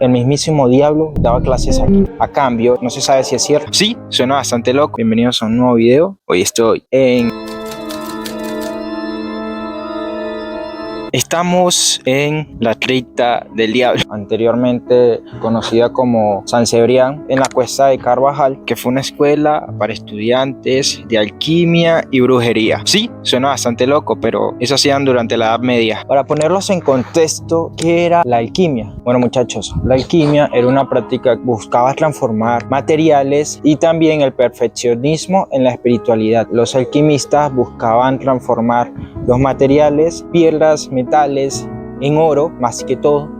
El mismísimo diablo daba clases aquí. A cambio, no se sabe si es cierto. Sí, suena bastante loco. Bienvenidos a un nuevo video. Hoy estoy Estamos en la cripta del diablo, anteriormente conocida como San Cebrián, en la cuesta de Carvajal, que fue una escuela para estudiantes de alquimia y brujería. Sí, suena bastante loco, pero eso hacían durante la Edad Media. Para ponerlos en contexto, ¿qué era la alquimia? Bueno, muchachos, la alquimia era una práctica que buscaba transformar materiales y también el perfeccionismo en la espiritualidad. Los alquimistas buscaban transformar los materiales, piedras, metales, en oro más que todo,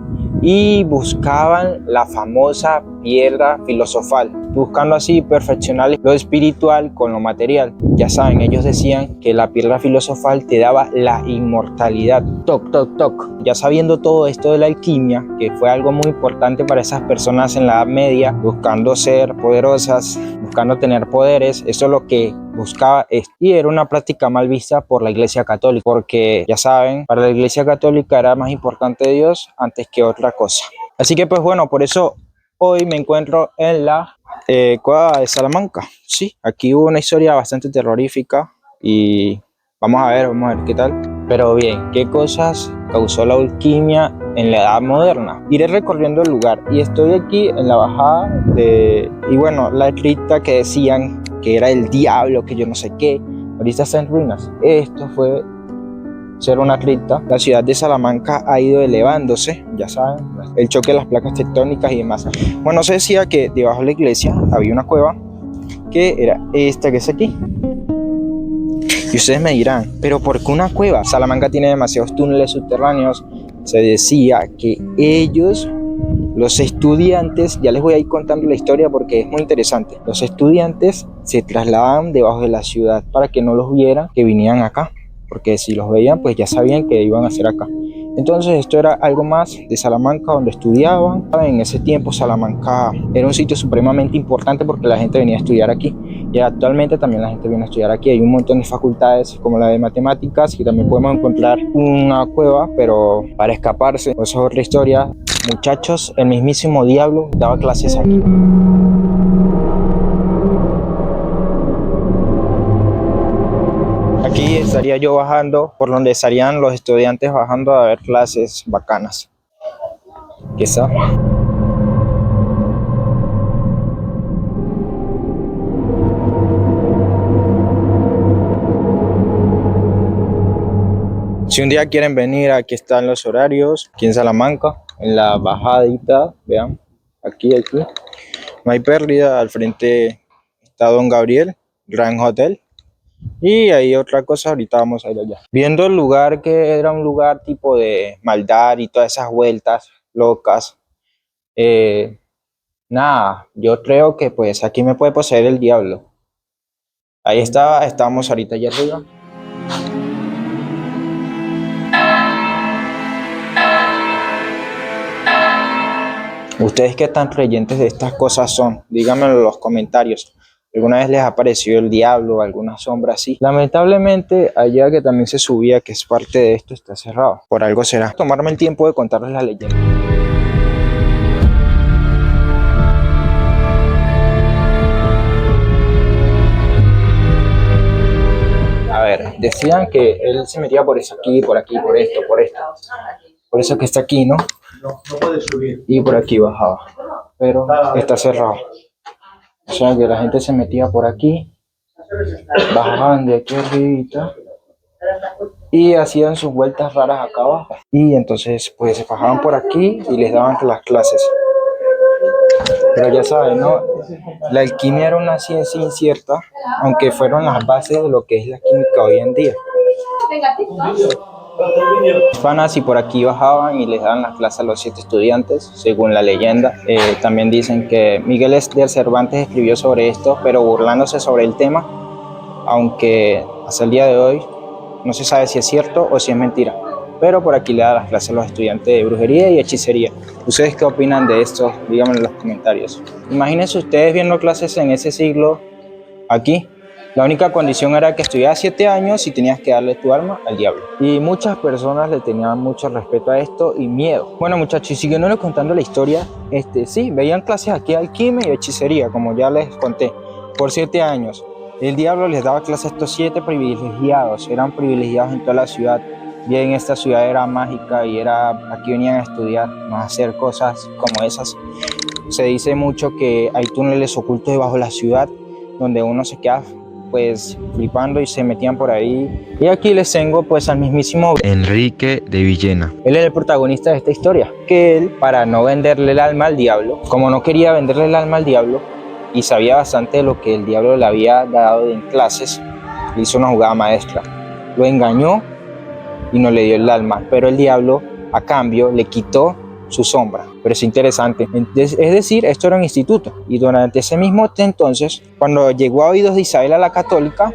y buscaban la famosa piedra filosofal, buscando así perfeccionar lo espiritual con lo material. Ya saben, ellos decían que la piedra filosofal te daba la inmortalidad. Toc, toc, toc. Ya sabiendo todo esto de la alquimia, que fue algo muy importante para esas personas en la Edad Media, buscando ser poderosas, buscando tener poderes, eso es lo que buscaba y era una práctica mal vista por la Iglesia Católica, porque ya saben, para la Iglesia Católica era más importante Dios antes que otra cosa. Así que pues bueno, por eso hoy me encuentro en la cueva de Salamanca. Sí, aquí hubo una historia bastante terrorífica y vamos a ver qué tal. Pero bien, ¿qué cosas causó la alquimia en la edad moderna? Iré recorriendo el lugar y estoy aquí en la bajada y bueno, la cripta que decían que era el diablo, que yo no sé qué, ahorita está en ruinas. Esto fue ser una cripta. La ciudad de Salamanca ha ido elevándose, ya saben, el choque de las placas tectónicas y demás. Bueno, se decía que debajo de la iglesia había una cueva que era esta que es aquí. Y ustedes me dirán, ¿pero por qué una cueva? Salamanca tiene demasiados túneles subterráneos. Se decía que ellos, los estudiantes, ya les voy a ir contando la historia porque es muy interesante. Los estudiantes se trasladaban debajo de la ciudad para que no los vieran que vinían acá, porque si los veían pues ya sabían que iban a hacer acá. Entonces esto era algo más de Salamanca donde estudiaban. En ese tiempo Salamanca era un sitio supremamente importante porque la gente venía a estudiar aquí y actualmente también la gente viene a estudiar aquí. Hay un montón de facultades como la de matemáticas y también podemos encontrar una cueva, pero para escaparse, eso es otra historia. Muchachos, el mismísimo diablo daba clases aquí. Aquí estaría yo bajando, por donde estarían los estudiantes bajando a ver clases bacanas. ¿Qué está? Si un día quieren venir, aquí están los horarios, aquí en Salamanca, en la bajadita, vean, aquí. No hay pérdida, al frente está Don Gabriel, Gran Hotel. Y hay otra cosa, ahorita vamos a ir allá. Viendo el lugar que era un lugar tipo de maldad y todas esas vueltas locas, nada, yo creo que pues aquí me puede poseer el diablo. Ahí estamos ahorita allá arriba. ¿Ustedes qué tan creyentes de estas cosas son? Díganmelo en los comentarios. ¿Alguna vez les ha aparecido el diablo o alguna sombra así? Lamentablemente, allá que también se subía, que es parte de esto, está cerrado. Por algo será. Tomarme el tiempo de contarles la leyenda. A ver, decían que él se metía por eso aquí, por aquí, por esto, por esto. Por eso que está aquí, ¿no? No puede subir. Y por aquí bajaba. Pero está cerrado. O sea que la gente se metía por aquí, bajaban de aquí arriba y hacían sus vueltas raras acá abajo. Y entonces pues se bajaban por aquí y les daban las clases. Pero ya saben, ¿no? La alquimia era una ciencia incierta, aunque fueron las bases de lo que es la química hoy en día. Panas y por aquí bajaban y les daban las clases a los 7 estudiantes, según la leyenda. También dicen que Miguel de Cervantes escribió sobre esto, pero burlándose sobre el tema, aunque hasta el día de hoy no se sabe si es cierto o si es mentira. Pero por aquí le da las clases a los estudiantes de brujería y hechicería. ¿Ustedes qué opinan de esto? Díganme en los comentarios. Imagínense ustedes viendo clases en ese siglo aquí. La única condición era que estuvieras 7 años y tenías que darle tu alma al diablo. Y muchas personas le tenían mucho respeto a esto y miedo. Bueno, muchachos, y siguiendo contando la historia, sí, veían clases aquí de alquimia y hechicería, como ya les conté, por 7 años. El diablo les daba clases a estos 7 privilegiados, eran privilegiados en toda la ciudad. Bien, esta ciudad era mágica y aquí venían a estudiar, no a hacer cosas como esas. Se dice mucho que hay túneles ocultos debajo de la ciudad donde uno se queda pues flipando y se metían por ahí. Y aquí les tengo pues al mismísimo Enrique de Villena. Él es el protagonista de esta historia, que él, para no venderle el alma al diablo, como no quería venderle el alma al diablo y sabía bastante de lo que el diablo le había dado en clases, le hizo una jugada maestra. Lo engañó y no le dio el alma, pero el diablo a cambio le quitó su sombra. Pero es interesante, es decir, esto era un instituto y durante ese mismo entonces, cuando llegó a oídos de Isabela la Católica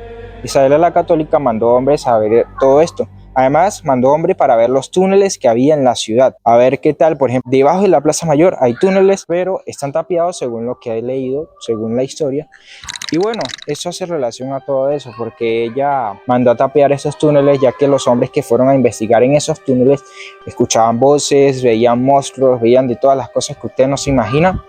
mandó hombres a ver todo esto. Además, mandó hombres para ver los túneles que había en la ciudad, a ver qué tal. Por ejemplo, debajo de la Plaza Mayor hay túneles, pero están tapiados según lo que he leído, según la historia. Y bueno, eso hace relación a todo eso, porque ella mandó a tapiar esos túneles, ya que los hombres que fueron a investigar en esos túneles escuchaban voces, veían monstruos, veían de todas las cosas que usted no se imagina,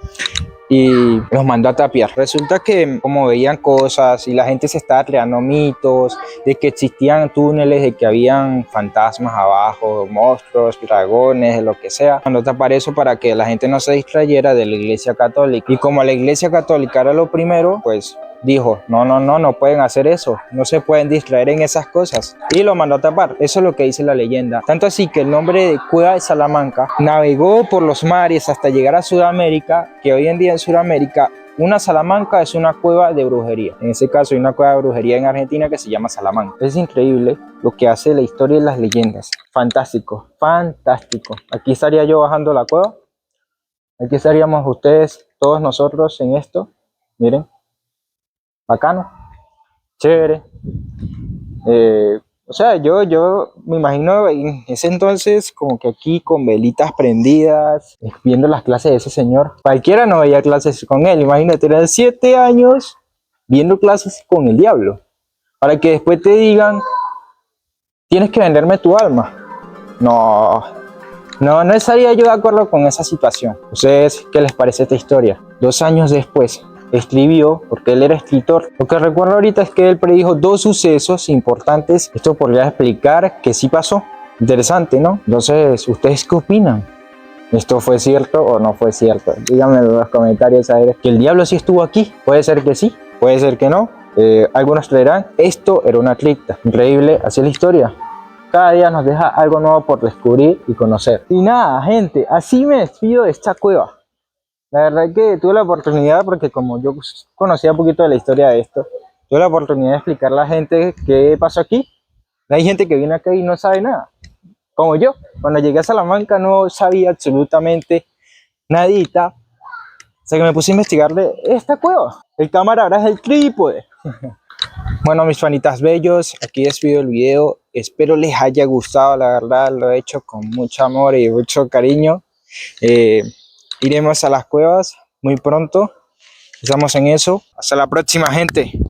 y los mandó a tapiar. Resulta que como veían cosas y la gente se estaba creando mitos de que existían túneles, de que habían fantasmas abajo, monstruos, dragones, de lo que sea, mandó a tapar eso para que la gente no se distrayera de la Iglesia Católica. Y como la Iglesia Católica era lo primero, pues dijo, no pueden hacer eso, no se pueden distraer en esas cosas, y lo mandó a tapar. Eso es lo que dice la leyenda. Tanto así que el nombre de Cueva de Salamanca navegó por los mares hasta llegar a Sudamérica, que hoy en día en Sudamérica una Salamanca es una cueva de brujería. En ese caso hay una cueva de brujería en Argentina que se llama Salamanca. Es increíble lo que hace la historia y las leyendas. Fantástico, fantástico. Aquí estaría yo bajando la cueva, aquí estaríamos ustedes, todos nosotros en esto. Miren, bacano, chévere. O sea, yo me imagino en ese entonces como que aquí con velitas prendidas, viendo las clases de ese señor. Cualquiera no veía clases con él, imagínate, eran 7 años viendo clases con el diablo. Para que después te digan, tienes que venderme tu alma. No estaría yo de acuerdo con esa situación. ¿Ustedes qué les parece esta historia? 2 años después escribió, porque él era escritor. Lo que recuerdo ahorita es que él predijo 2 sucesos importantes. Esto podría explicar que sí pasó. Interesante, ¿no? Entonces, ¿ustedes qué opinan? ¿Esto fue cierto o no fue cierto? Díganme en los comentarios a ver. ¿Que el diablo sí estuvo aquí? Puede ser que sí, puede ser que no. Algunos creerán, esto era una cripta. Increíble, así es la historia. Cada día nos deja algo nuevo por descubrir y conocer. Y nada, gente, así me despido de esta cueva. La verdad es que tuve la oportunidad, porque como yo conocía un poquito de la historia de esto, tuve la oportunidad de explicarle a la gente qué pasó aquí. Hay gente que viene acá y no sabe nada, como yo. Cuando llegué a Salamanca no sabía absolutamente nadita, o sea que me puse a investigar de esta cueva. El cámara ahora es el trípode. Bueno, mis fanitas bellos, aquí despido el video. Espero les haya gustado, la verdad lo he hecho con mucho amor y mucho cariño. Iremos a las cuevas muy pronto. Estamos en eso. Hasta la próxima, gente.